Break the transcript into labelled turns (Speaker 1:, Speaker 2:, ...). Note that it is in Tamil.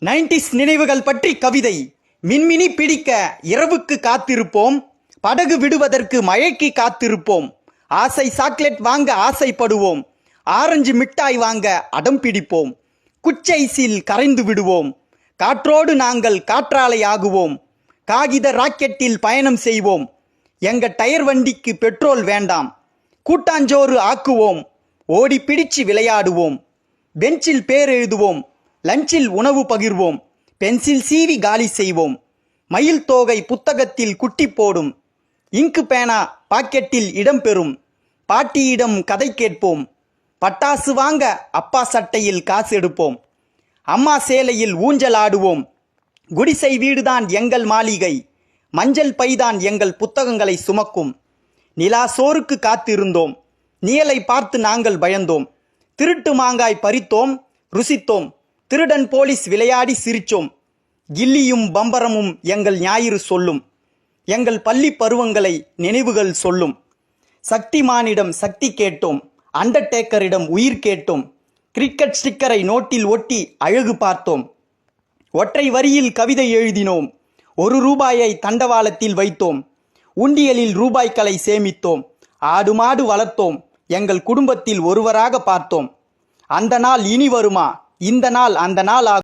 Speaker 1: 90s நினைவுகள் பற்றி கவிதை. மின்மினி பிடிக்க இரவுக்கு காத்திருப்போம், படகு விடுவதற்கு மழைக்கு காத்திருப்போம், ஆசை சாக்லேட் வாங்க ஆசைப்படுவோம், ஆரஞ்சு மிட்டாய் வாங்க அடம் பிடிப்போம், குச்சைசில் கரைந்து விடுவோம், காற்றோடு நாங்கள் காற்றாலை ஆகுவோம், காகித ராக்கெட்டில் பயணம் செய்வோம், எங்க டயர் வண்டிக்கு பெட்ரோல் வேண்டாம், கூட்டாஞ்சோறு ஆக்குவோம், ஓடி பிடிச்சு விளையாடுவோம், பெஞ்சில் பேர் எழுதுவோம், லஞ்சில் உணவு பகிர்வோம், பென்சில் சீவி காலி செய்வோம், மயில் தோகை புத்தகத்தில் குட்டி போடும், இங்கு பேனா பாக்கெட்டில் இடம் பெறும், பாட்டியிடம் கதை கேட்போம், பட்டாசு வாங்க அப்பா சட்டையில் காசு எடுப்போம், அம்மா சேலையில் ஊஞ்சல் ஆடுவோம், குடிசை வீடுதான் எங்கள் மாளிகை, மஞ்சள் பைதான் எங்கள் புத்தகங்களை சுமக்கும், நிலா சோறுக்கு காத்திருந்தோம், நியலை பார்த்து நாங்கள் பயந்தோம், திருட்டு மாங்காய் பறித்தோம், ருசித்தோம், திருடன் போலீஸ் விளையாடி சிரிச்சோம், கில்லியும் பம்பரமும் எங்கள் ஞாயிறு சொல்லும், எங்கள் பள்ளி பருவங்களை நினைவுகள் சொல்லும், சக்திமானிடம் சக்தி கேட்டோம், அண்டர்டேக்கரிடம் உயிர் கேட்டோம், கிரிக்கெட் ஸ்டிக்கரை நோட்டில் ஒட்டி அழகு பார்த்தோம், ஒற்றை வரியில் கவிதை எழுதினோம், ₹1 தண்டவாளத்தில் வைத்தோம், உண்டியலில் ரூபாய்களை சேமித்தோம், ஆடு மாடு வளர்த்தோம், எங்கள் குடும்பத்தில் ஒருவராக பார்த்தோம், அந்த நாள் இனி வருமா, இந்த நாள் அந்த நாள் ஆகும்.